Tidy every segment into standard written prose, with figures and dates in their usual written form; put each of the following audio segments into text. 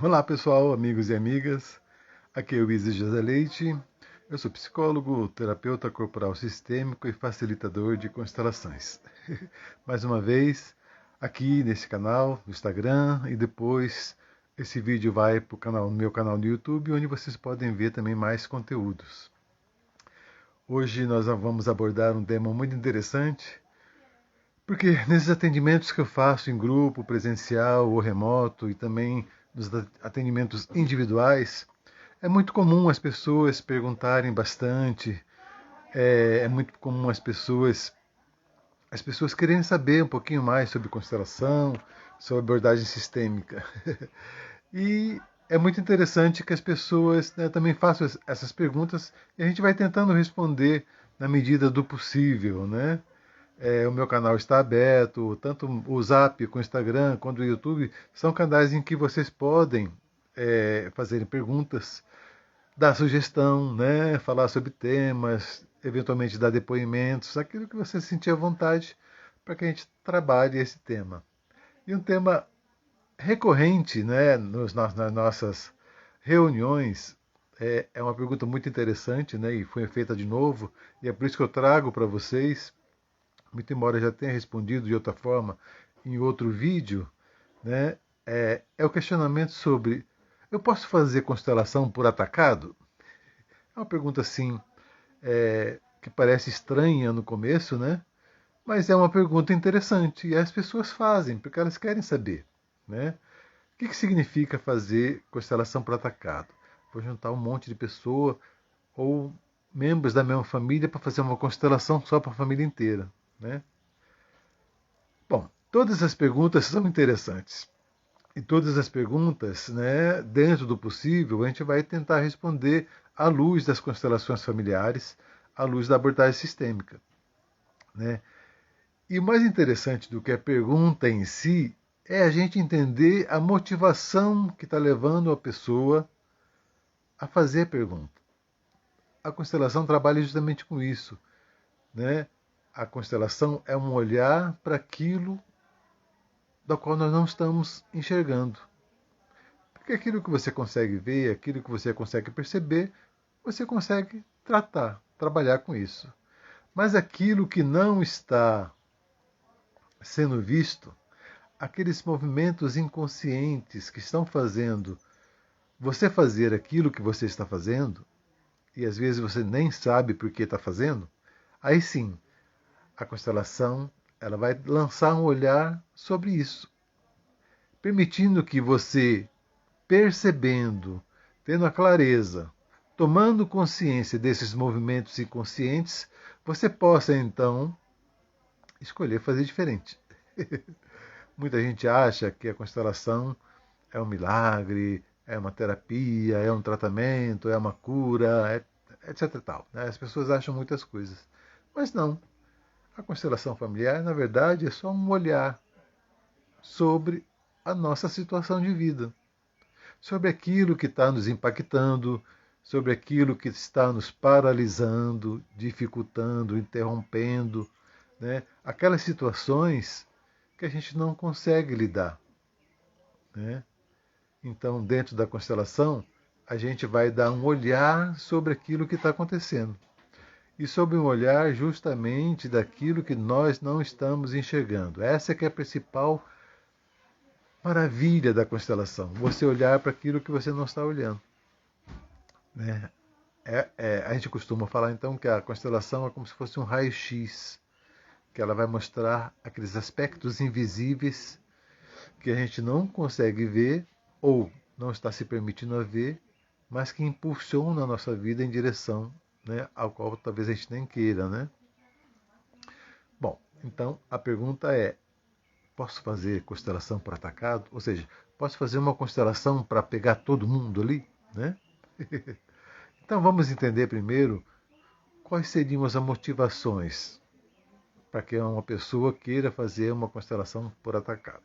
Olá pessoal, amigos e amigas, aqui é o Isis José Leite, eu sou psicólogo, terapeuta corporal sistêmico e facilitador de constelações. Mais uma vez, aqui nesse canal, no Instagram, e depois esse vídeo vai para o meu canal no YouTube, onde vocês podem ver também mais conteúdos. Hoje nós vamos abordar um tema muito interessante, porque nesses atendimentos que eu faço em grupo, presencial ou remoto, e também nos atendimentos individuais, é muito comum as pessoas perguntarem bastante, é muito comum as pessoas quererem saber um pouquinho mais sobre constelação, sobre abordagem sistêmica. E é muito interessante que as pessoas, né, também façam essas perguntas e a gente vai tentando responder na medida do possível, né? O meu canal está aberto, tanto o Zap, com o Instagram, quanto o YouTube, são canais em que vocês podem fazerem perguntas, dar sugestão, né? Falar sobre temas, eventualmente dar depoimentos, aquilo que você sentir à vontade para que a gente trabalhe esse tema. E um tema recorrente, né, nas nossas reuniões é uma pergunta muito interessante, né, e foi feita de novo, e é por isso que eu trago para vocês, muito embora eu já tenha respondido de outra forma em outro vídeo, né, é o questionamento sobre: eu posso fazer constelação por atacado? É uma pergunta assim, que parece estranha no começo, né? Mas é uma pergunta interessante e as pessoas fazem porque elas querem saber, né? O que significa fazer constelação por atacado? Vou juntar um monte de pessoa ou membros da mesma família para fazer uma constelação só para a família inteira, né? Bom, todas as perguntas são interessantes. E todas as perguntas, né, dentro do possível, a gente vai tentar responder à luz das constelações familiares, à luz da abordagem sistêmica, né? E o mais interessante do que a pergunta em si é a gente entender a motivação que está levando a pessoa a fazer a pergunta. A constelação trabalha justamente com isso, né? A constelação é um olhar para aquilo da qual nós não estamos enxergando. Porque aquilo que você consegue ver, aquilo que você consegue perceber, você consegue tratar, trabalhar com isso. Mas aquilo que não está sendo visto, aqueles movimentos inconscientes que estão fazendo você fazer aquilo que você está fazendo, e às vezes você nem sabe por que está fazendo, aí sim, a constelação ela vai lançar um olhar sobre isso, permitindo que você, percebendo, tendo a clareza, tomando consciência desses movimentos inconscientes, você possa então escolher fazer diferente. Muita gente acha que a constelação é um milagre, é uma terapia, é um tratamento, é uma cura, etc. E tal, né? As pessoas acham muitas coisas. Mas não. A constelação familiar, na verdade, é só um olhar sobre a nossa situação de vida, sobre aquilo que está nos impactando, sobre aquilo que está nos paralisando, dificultando, interrompendo, né? Aquelas situações que a gente não consegue lidar, né? Então, dentro da constelação, a gente vai dar um olhar sobre aquilo que está acontecendo. E sobre um olhar justamente daquilo que nós não estamos enxergando. Essa é que é a principal maravilha da constelação. Você olhar para aquilo que você não está olhando, né? A gente costuma falar então que a constelação é como se fosse um raio-x, que ela vai mostrar aqueles aspectos invisíveis que a gente não consegue ver ou não está se permitindo a ver, mas que impulsionam a nossa vida em direção, né, ao qual talvez a gente nem queira, né? Bom, então a pergunta é: posso fazer constelação por atacado? Ou seja, posso fazer uma constelação para pegar todo mundo ali, né? Então vamos entender primeiro quais seriam as motivações para que uma pessoa queira fazer uma constelação por atacado.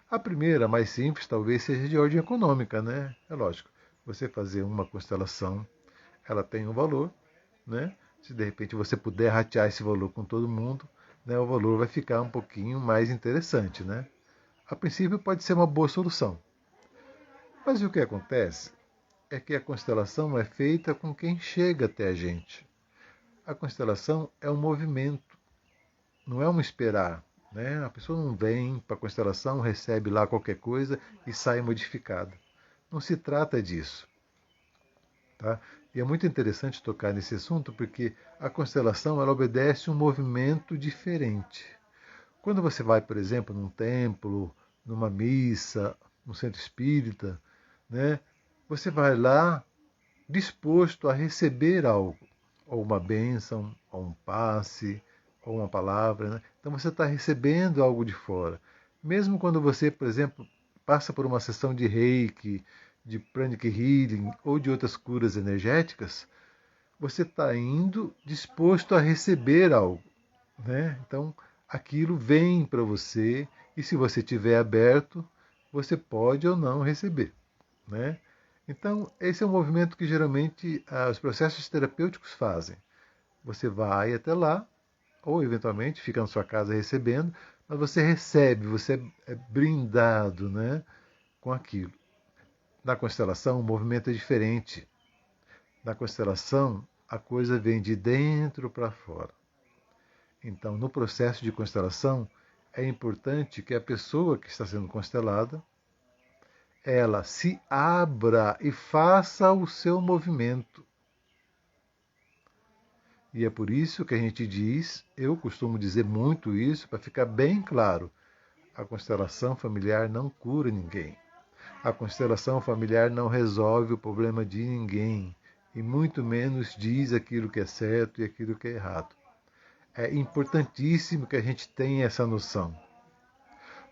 A primeira, mais simples, talvez seja de ordem econômica, né? É lógico. Você fazer uma constelação, ela tem um valor, né? Se de repente você puder ratear esse valor com todo mundo, né, o valor vai ficar um pouquinho mais interessante, né? A princípio pode ser uma boa solução. Mas o que acontece é que a constelação é feita com quem chega até a gente. A constelação é um movimento, não é um esperar. Né? A pessoa não vem para a constelação, recebe lá qualquer coisa e sai modificada. Não se trata disso. Tá? E é muito interessante tocar nesse assunto porque a constelação ela obedece um movimento diferente. Quando você vai, por exemplo, num templo, numa missa, num centro espírita, né, você vai lá disposto a receber algo, ou uma bênção, ou um passe, ou uma palavra. Né? Então você está recebendo algo de fora. Mesmo quando você, por exemplo, passa por uma sessão de reiki, de pranic healing ou de outras curas energéticas, você está indo disposto a receber algo. Né? Então aquilo vem para você e se você estiver aberto, você pode ou não receber. Né? Então, esse é um movimento que geralmente os processos terapêuticos fazem. Você vai até lá, ou eventualmente fica na sua casa recebendo, mas você recebe, você é brindado, né, com aquilo. Na constelação, o movimento é diferente. Na constelação, a coisa vem de dentro para fora. Então, no processo de constelação, é importante que a pessoa que está sendo constelada ela se abra e faça o seu movimento. E é por isso que a gente diz, eu costumo dizer muito isso, para ficar bem claro, a constelação familiar não cura ninguém. A constelação familiar não resolve o problema de ninguém, e muito menos diz aquilo que é certo e aquilo que é errado. É importantíssimo que a gente tenha essa noção,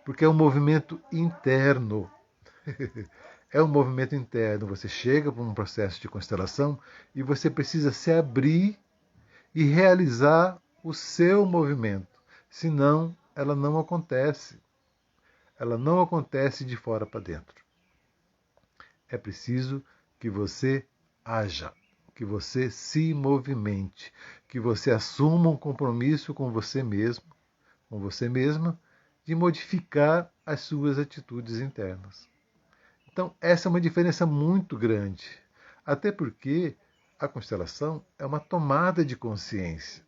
porque é um movimento interno. É um movimento interno. Você chega para um processo de constelação e você precisa se abrir e realizar o seu movimento. Senão, ela não acontece. Ela não acontece de fora para dentro. É preciso que você haja, que você se movimente, que você assuma um compromisso com você mesmo, com você mesma, de modificar as suas atitudes internas. Então, essa é uma diferença muito grande. Até porque a constelação é uma tomada de consciência.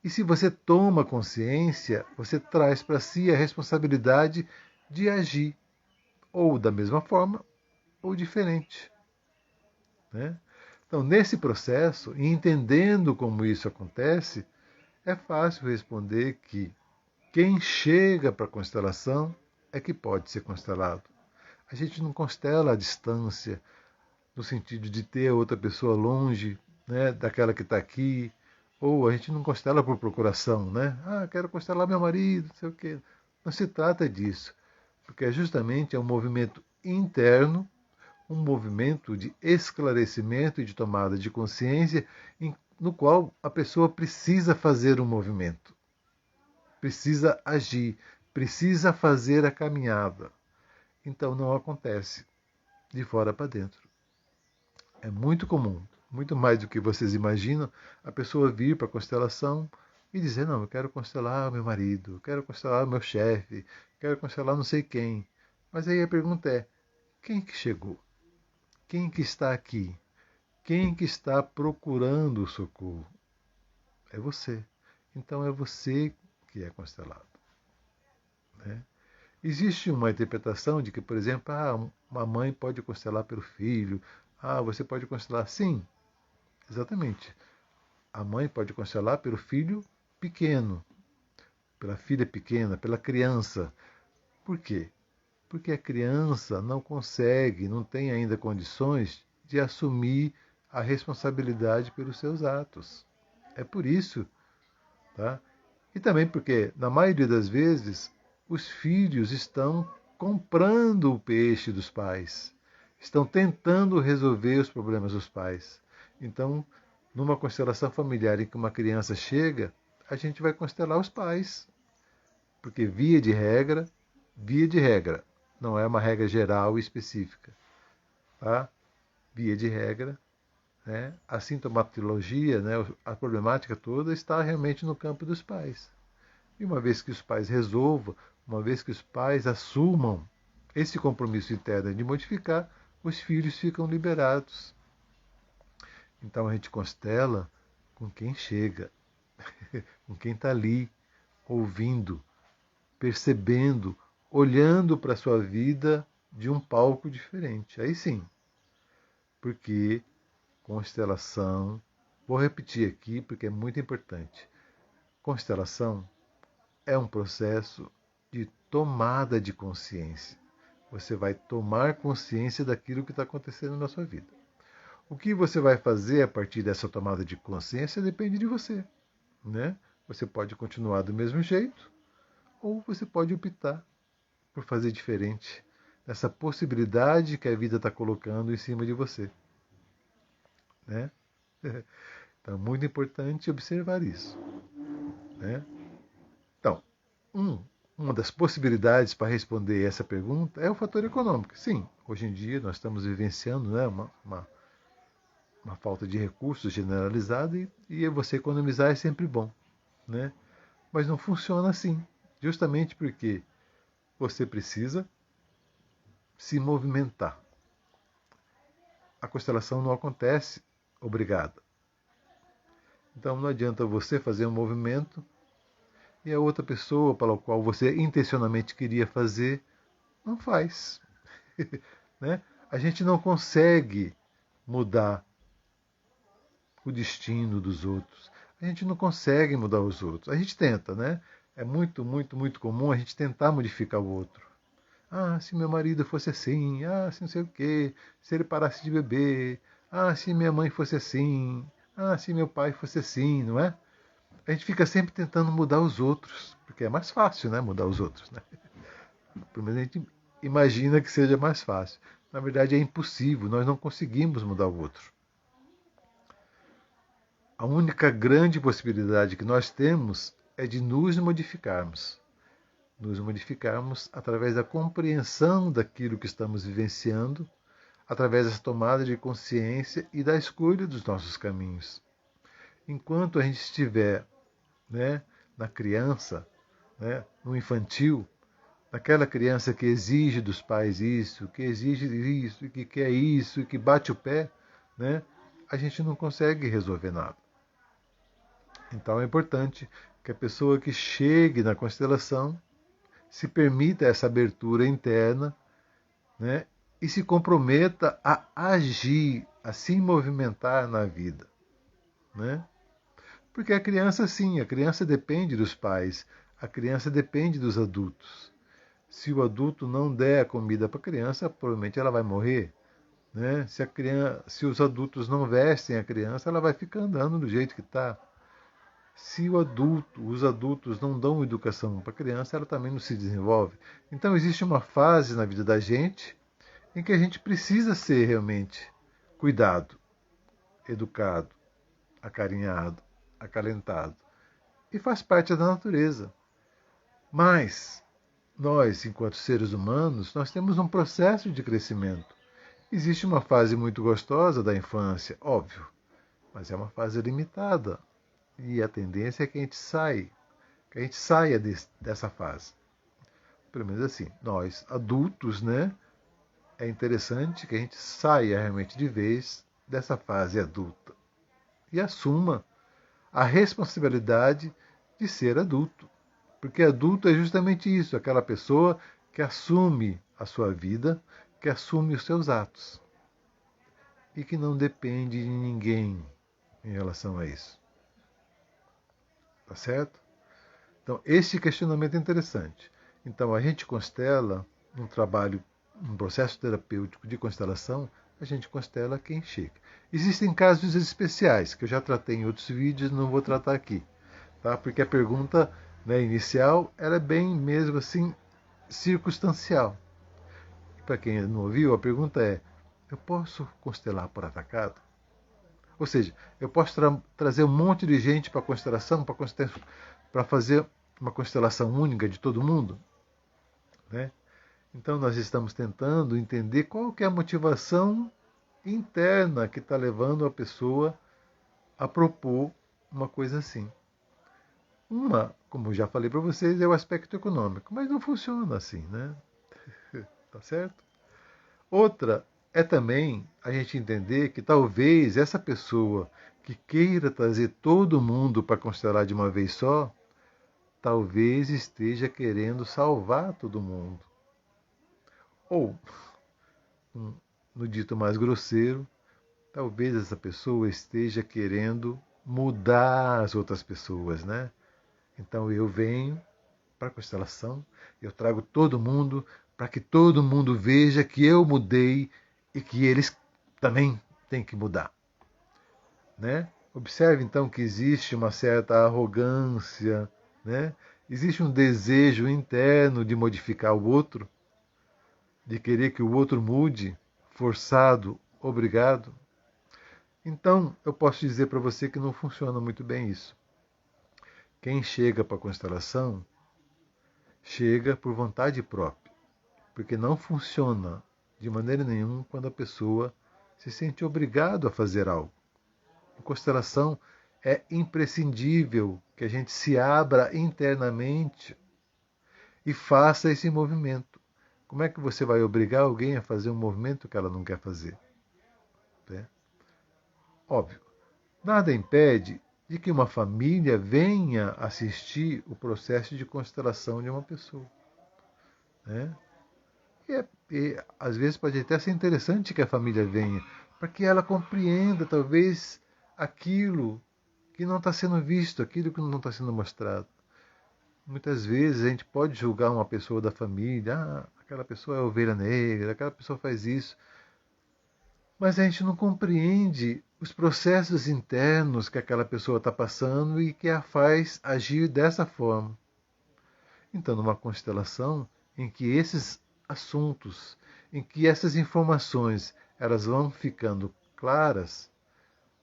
E se você toma consciência, você traz para si a responsabilidade de agir, ou da mesma forma, ou diferente. Né? Então, nesse processo, e entendendo como isso acontece, é fácil responder que quem chega para a constelação é que pode ser constelado. A gente não constela à distância, no sentido de ter outra pessoa longe, né, daquela que está aqui, ou a gente não constela por procuração, né? Ah, quero constelar meu marido, não sei o quê. Não se trata disso, porque justamente é um movimento interno, um movimento de esclarecimento e de tomada de consciência, no qual a pessoa precisa fazer um movimento, precisa agir, precisa fazer a caminhada. Então não acontece de fora para dentro. É muito comum, muito mais do que vocês imaginam, a pessoa vir para a constelação e dizer, não, eu quero constelar meu marido, quero constelar meu chefe, quero constelar não sei quem. Mas aí a pergunta é, quem que chegou? Quem que está aqui? Quem que está procurando o socorro? É você. Então é você que é constelado. Né? Existe uma interpretação de que, por exemplo, uma mãe pode constelar pelo filho. Ah, você pode constelar. Sim, exatamente. A mãe pode constelar pelo filho pequeno, pela filha pequena, pela criança. Por quê? Porque a criança não consegue, não tem ainda condições de assumir a responsabilidade pelos seus atos. É por isso. Tá? E também porque, na maioria das vezes, os filhos estão comprando o peixe dos pais, estão tentando resolver os problemas dos pais. Então, numa constelação familiar em que uma criança chega, a gente vai constelar os pais, porque via de regra, não é uma regra geral e específica, tá? Via de regra, né? A sintomatologia, né, a problemática toda está realmente no campo dos pais. E uma vez que os pais resolvam, uma vez que os pais assumam esse compromisso interno de modificar, os filhos ficam liberados. Então a gente constela com quem chega, com quem está ali, ouvindo, percebendo, olhando para a sua vida de um palco diferente. Aí sim, porque constelação, vou repetir aqui porque é muito importante. Constelação é um processo de tomada de consciência. Você vai tomar consciência daquilo que está acontecendo na sua vida. O que você vai fazer a partir dessa tomada de consciência depende de você, né? Você pode continuar do mesmo jeito ou você pode optar por fazer diferente nessa possibilidade que a vida está colocando em cima de você, né? Então é muito importante observar isso, né? Então, uma das possibilidades para responder essa pergunta é o fator econômico. Sim, hoje em dia nós estamos vivenciando, né, uma falta de recursos generalizada e você economizar é sempre bom, né? Mas não funciona assim, justamente porque você precisa se movimentar. A constelação não acontece obrigada. Então não adianta você fazer um movimento e a outra pessoa para a qual você intencionalmente queria fazer não faz. Né? A gente não consegue mudar o destino dos outros. A gente não consegue mudar os outros. A gente tenta, né? É muito, muito, muito comum a gente tentar modificar o outro. Ah, se meu marido fosse assim, ah, se não sei o quê, se ele parasse de beber, ah, se minha mãe fosse assim, ah, se meu pai fosse assim, não é? A gente fica sempre tentando mudar os outros, porque é mais fácil, né, mudar os outros, né? Pelo menos a gente imagina que seja mais fácil. Na verdade é impossível, nós não conseguimos mudar o outro. A única grande possibilidade que nós temos é de nos modificarmos. Nos modificarmos através da compreensão daquilo que estamos vivenciando, através dessa tomada de consciência e da escolha dos nossos caminhos. Enquanto a gente estiver, né, na criança, né, no infantil, naquela criança que exige dos pais isso, que exige isso, que quer isso, que bate o pé, né, a gente não consegue resolver nada. Então é importante que a pessoa que chegue na constelação se permita essa abertura interna, né, e se comprometa a agir, a se movimentar na vida, né? Porque a criança, sim, a criança depende dos pais, a criança depende dos adultos. Se o adulto não der a comida para a criança, provavelmente ela vai morrer, né? Se os adultos não vestem a criança, ela vai ficar andando do jeito que está. Se os adultos não dão educação para a criança, ela também não se desenvolve. Então existe uma fase na vida da gente em que a gente precisa ser realmente cuidado, educado, acarinhado, acalentado. E faz parte da natureza. Mas nós, enquanto seres humanos, nós temos um processo de crescimento. Existe uma fase muito gostosa da infância, óbvio, mas é uma fase limitada. E a tendência é que a gente saia dessa fase. Pelo menos assim, nós adultos, né? É interessante que a gente saia realmente de vez dessa fase adulta e assuma a responsabilidade de ser adulto. Porque adulto é justamente isso, aquela pessoa que assume a sua vida, que assume os seus atos e que não depende de ninguém em relação a isso. Tá certo? Então, esse questionamento é interessante. Então, a gente constela um trabalho, um processo terapêutico de constelação, a gente constela quem chega. Existem casos especiais, que eu já tratei em outros vídeos, não vou tratar aqui. Tá? Porque a pergunta, né, inicial ela é bem mesmo assim circunstancial. Para quem não ouviu, a pergunta é: eu posso constelar por atacado? Ou seja, eu posso trazer um monte de gente para a constelação, para fazer uma constelação única de todo mundo? Né? Então nós estamos tentando entender qual que é a motivação interna que está levando a pessoa a propor uma coisa assim. Uma, como eu já falei para vocês, é o aspecto econômico, mas não funciona assim, né? Tá certo? Outra é também a gente entender que talvez essa pessoa que queira trazer todo mundo para constelar de uma vez só, talvez esteja querendo salvar todo mundo. Ou, no dito mais grosseiro, talvez essa pessoa esteja querendo mudar as outras pessoas, né? Então eu venho para a constelação, eu trago todo mundo para que todo mundo veja que eu mudei e que eles também têm que mudar, né? Observe então que existe uma certa arrogância, né? Existe um desejo interno de modificar o outro, de querer que o outro mude, forçado, obrigado. Então, eu posso dizer para você que não funciona muito bem isso. Quem chega para a constelação, chega por vontade própria, porque não funciona de maneira nenhuma quando a pessoa se sente obrigado a fazer algo. A constelação é imprescindível que a gente se abra internamente e faça esse movimento. Como é que você vai obrigar alguém a fazer um movimento que ela não quer fazer? Né? Óbvio, nada impede de que uma família venha assistir o processo de constelação de uma pessoa. Né? E às vezes pode até ser interessante que a família venha, para que ela compreenda talvez aquilo que não está sendo visto, aquilo que não está sendo mostrado. Muitas vezes a gente pode julgar uma pessoa da família, aquela pessoa é ovelha negra, aquela pessoa faz isso, mas a gente não compreende os processos internos que aquela pessoa está passando e que a faz agir dessa forma. Então, numa constelação em que esses assuntos, em que essas informações elas vão ficando claras,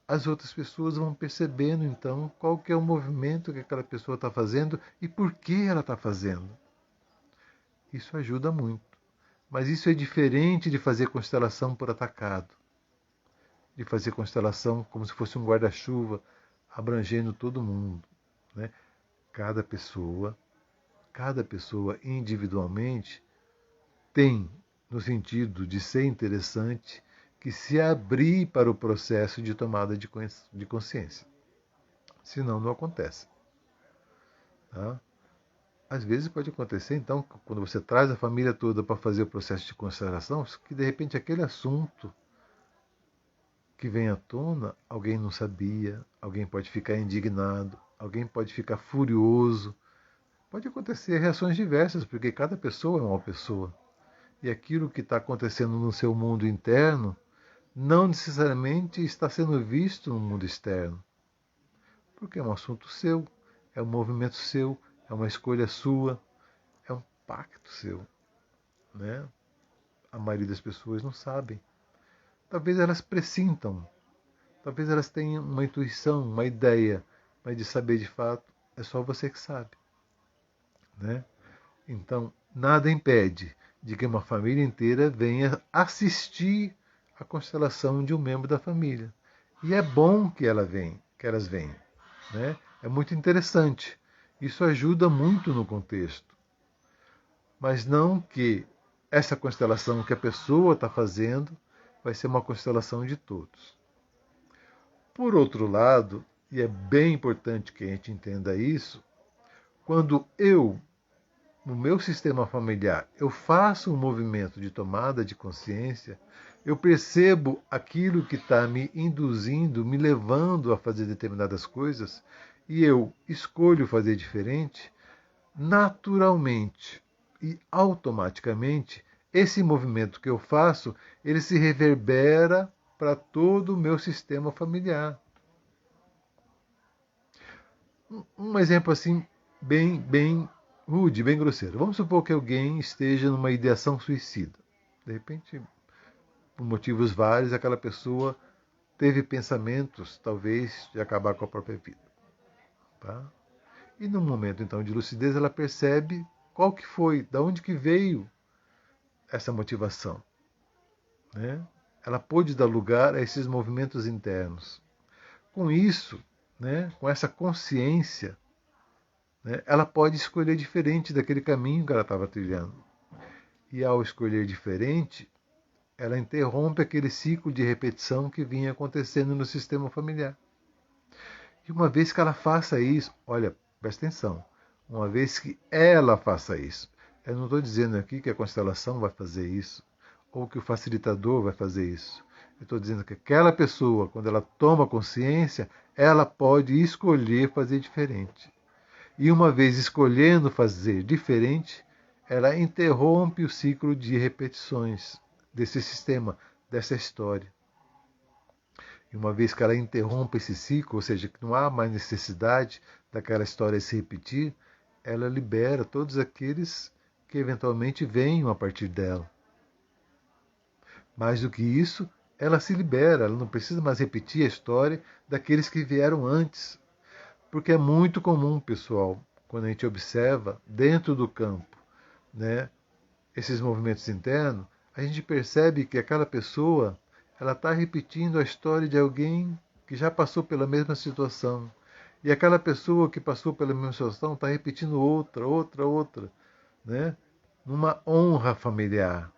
as outras pessoas vão percebendo então qual que é o movimento que aquela pessoa está fazendo e por que ela está fazendo. Isso ajuda muito. Mas isso é diferente de fazer constelação por atacado, de fazer constelação como se fosse um guarda-chuva abrangendo todo mundo. Né? Cada pessoa individualmente tem, no sentido de ser interessante, que se abrir para o processo de tomada de consciência. Senão não acontece. Tá? Às vezes pode acontecer, então, quando você traz a família toda para fazer o processo de consideração, que de repente aquele assunto que vem à tona, alguém não sabia, alguém pode ficar indignado, alguém pode ficar furioso. Pode acontecer reações diversas, porque cada pessoa é uma pessoa. E aquilo que está acontecendo no seu mundo interno não necessariamente está sendo visto no mundo externo. Porque é um assunto seu, é um movimento seu, é uma escolha sua, é um pacto seu. Né? A maioria das pessoas não sabem. Talvez elas pressintam, talvez elas tenham uma intuição, uma ideia, mas de saber de fato é só você que sabe. Né? Então, nada impede de que uma família inteira venha assistir a constelação de um membro da família. E é bom que elas venham. Né? É muito interessante. Isso ajuda muito no contexto. Mas não que essa constelação que a pessoa está fazendo vai ser uma constelação de todos. Por outro lado, e é bem importante que a gente entenda isso, quando no meu sistema familiar, eu faço um movimento de tomada de consciência, eu percebo aquilo que está me induzindo, me levando a fazer determinadas coisas, e eu escolho fazer diferente, naturalmente e automaticamente, esse movimento que eu faço, ele se reverbera para todo o meu sistema familiar. Um exemplo assim, bem rude, bem grosseiro. Vamos supor que alguém esteja numa ideação suicida. De repente, por motivos vários, aquela pessoa teve pensamentos, talvez, de acabar com a própria vida. Tá? E num momento, então, de lucidez, ela percebe qual que foi, da onde que veio essa motivação. Né? Ela pôde dar lugar a esses movimentos internos. Com isso, né, com essa consciência, né, ela pode escolher diferente daquele caminho que ela estava trilhando. E ao escolher diferente, Ela interrompe aquele ciclo de repetição que vinha acontecendo no sistema familiar. E uma vez que ela faça isso, olha, presta atenção, uma vez que ela faça isso, eu não estou dizendo aqui que a constelação vai fazer isso, ou que o facilitador vai fazer isso. Eu estou dizendo que aquela pessoa, quando ela toma consciência, ela pode escolher fazer diferente. E uma vez escolhendo fazer diferente, ela interrompe o ciclo de repetições desse sistema, dessa história. E uma vez que ela interrompe esse ciclo, ou seja, que não há mais necessidade daquela história se repetir, ela libera todos aqueles que eventualmente venham a partir dela. Mais do que isso, ela se libera, ela não precisa mais repetir a história daqueles que vieram antes. Porque é muito comum, pessoal, quando a gente observa dentro do campo, né, esses movimentos internos, a gente percebe que aquela pessoa ela está repetindo a história de alguém que já passou pela mesma situação. E aquela pessoa que passou pela mesma situação está repetindo outra, né? Numa honra familiar,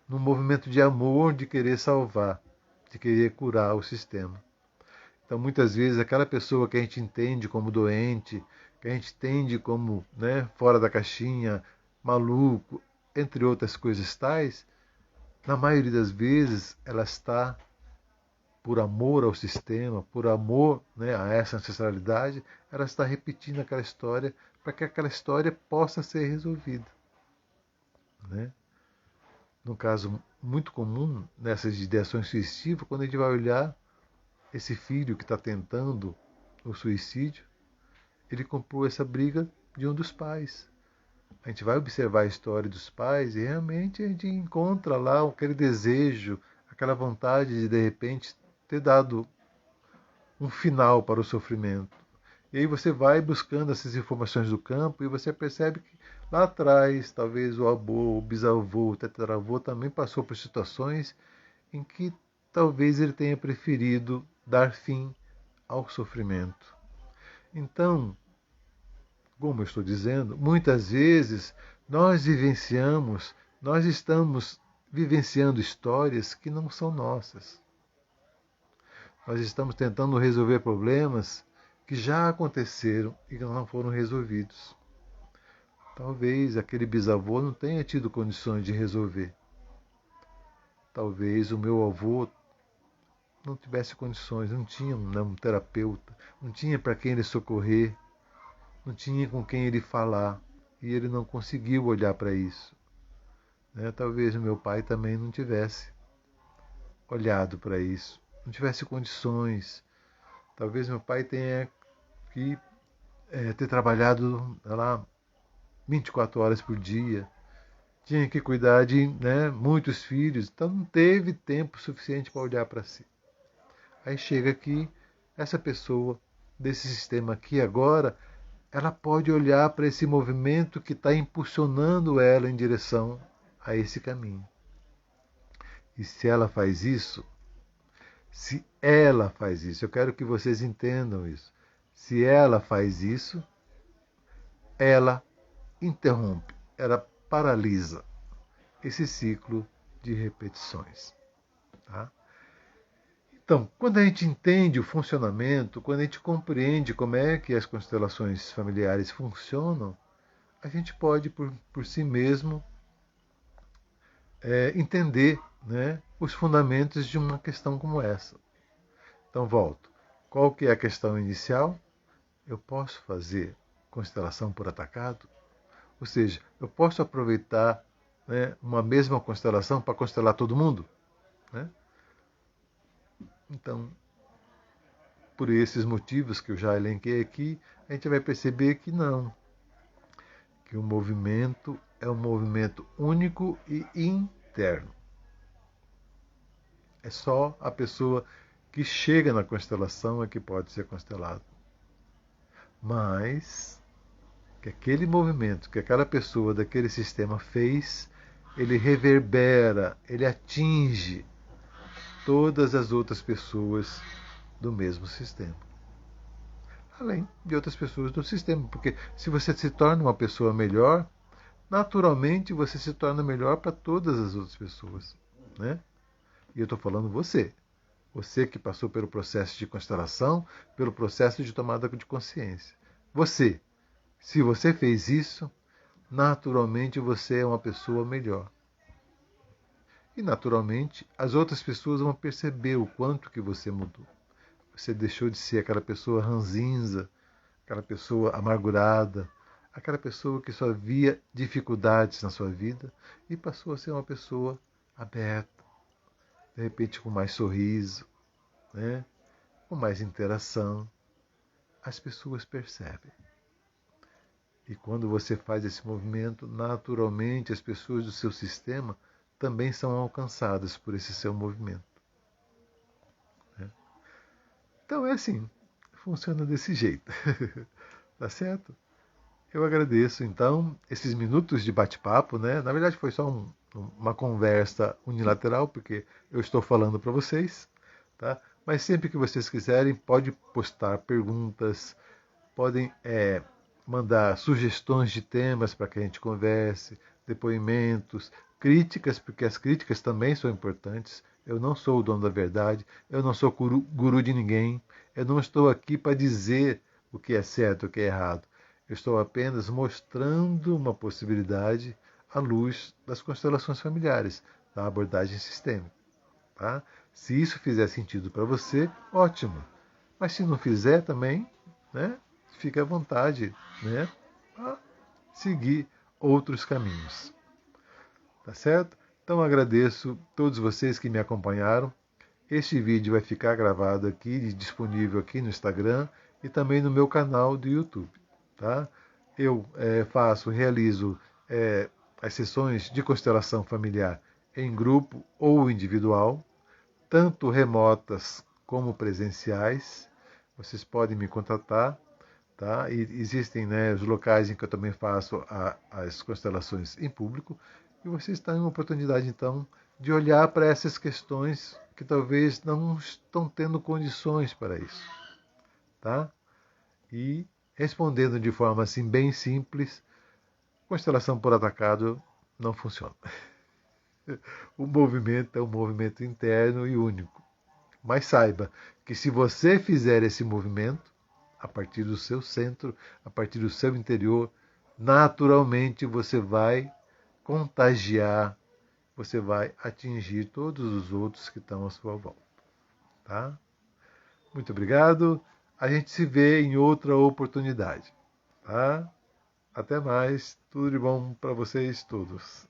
num movimento de amor, de querer salvar, de querer curar o sistema. Então, muitas vezes, aquela pessoa que a gente entende como doente, que a gente entende como, né, fora da caixinha, maluco, entre outras coisas tais, na maioria das vezes ela está, por amor ao sistema, por amor, né, a essa ancestralidade, ela está repetindo aquela história para que aquela história possa ser resolvida. Né? No caso muito comum nessas ideações suicidas, quando a gente vai olhar esse filho que está tentando o suicídio, ele comprou essa briga de um dos pais. A gente vai observar a história dos pais e realmente a gente encontra lá aquele desejo, aquela vontade de repente ter dado um final para o sofrimento. E aí você vai buscando essas informações do campo e você percebe que lá atrás, talvez o avô, o bisavô, o tetaravô também passou por situações em que talvez ele tenha preferido dar fim ao sofrimento. Então, como eu estou dizendo, muitas vezes nós estamos vivenciando histórias que não são nossas. Nós estamos tentando resolver problemas que já aconteceram e que não foram resolvidos. Talvez aquele bisavô não tenha tido condições de resolver. Talvez o meu avô não tivesse condições, não tinha um terapeuta, não tinha para quem ele socorrer, não tinha com quem ele falar, e ele não conseguiu olhar para isso. Né? Talvez o meu pai também não tivesse olhado para isso, não tivesse condições. Talvez meu pai tenha que ter trabalhado lá 24 horas por dia, tinha que cuidar de, né, muitos filhos, então não teve tempo suficiente para olhar para si. Aí chega aqui, essa pessoa desse sistema aqui agora, ela pode olhar para esse movimento que está impulsionando ela em direção a esse caminho. E se ela faz isso, eu quero que vocês entendam isso. Se ela faz isso, ela interrompe, ela paralisa esse ciclo de repetições. Tá? Então, quando a gente entende o funcionamento, quando a gente compreende como é que as constelações familiares funcionam, a gente pode, por si mesmo, entender, né, os fundamentos de uma questão como essa. Então, volto. Qual que é a questão inicial? Eu posso fazer constelação por atacado? Ou seja, eu posso aproveitar, né, uma mesma constelação para constelar todo mundo? Né? Então, por esses motivos que eu já elenquei aqui, a gente vai perceber que não. Que o movimento é um movimento único e interno. É só a pessoa que chega na constelação é que pode ser constelado. Mas que aquele movimento que aquela pessoa daquele sistema fez, ele reverbera, ele atinge todas as outras pessoas do mesmo sistema. Além de outras pessoas do sistema, porque se você se torna uma pessoa melhor, naturalmente você se torna melhor para todas as outras pessoas, né? E eu estou falando você. Você que passou pelo processo de constelação, pelo processo de tomada de consciência. Você. Se você fez isso, naturalmente você é uma pessoa melhor. E naturalmente as outras pessoas vão perceber o quanto que você mudou. Você deixou de ser aquela pessoa ranzinza, aquela pessoa amargurada, aquela pessoa que só via dificuldades na sua vida e passou a ser uma pessoa aberta, de repente com mais sorriso, né? Com mais interação. As pessoas percebem. E quando você faz esse movimento, naturalmente as pessoas do seu sistema também são alcançadas por esse seu movimento. Né? Então é assim, funciona desse jeito. Tá certo? Eu agradeço, então, esses minutos de bate-papo, né? Na verdade foi só uma conversa unilateral, porque eu estou falando para vocês, tá? Mas sempre que vocês quiserem, pode postar perguntas, podem mandar sugestões de temas para que a gente converse, depoimentos, críticas, porque as críticas também são importantes. Eu não sou o dono da verdade, eu não sou guru de ninguém, eu não estou aqui para dizer o que é certo e o que é errado. Eu estou apenas mostrando uma possibilidade à luz das constelações familiares, da abordagem sistêmica. Tá? Se isso fizer sentido para você, ótimo. Mas se não fizer também, né, fique à vontade, né, a seguir outros caminhos. Tá certo? Então agradeço todos vocês que me acompanharam. Este vídeo vai ficar gravado aqui, disponível aqui no Instagram e também no meu canal do YouTube. Tá? Eu realizo as sessões de constelação familiar em grupo ou individual, tanto remotas como presenciais. Vocês podem me contatar. Tá? E existem, né, os locais em que eu também faço as constelações em público. E vocês têm uma oportunidade, então, de olhar para essas questões que talvez não estão tendo condições para isso. Tá? E respondendo de forma assim bem simples, constelação por atacado não funciona. O movimento é um movimento interno e único. Mas saiba que se você fizer esse movimento, a partir do seu centro, a partir do seu interior, naturalmente você vai contagiar, você vai atingir todos os outros que estão à sua volta. Tá? Muito obrigado. A gente se vê em outra oportunidade. Tá? Até mais. Tudo de bom para vocês todos.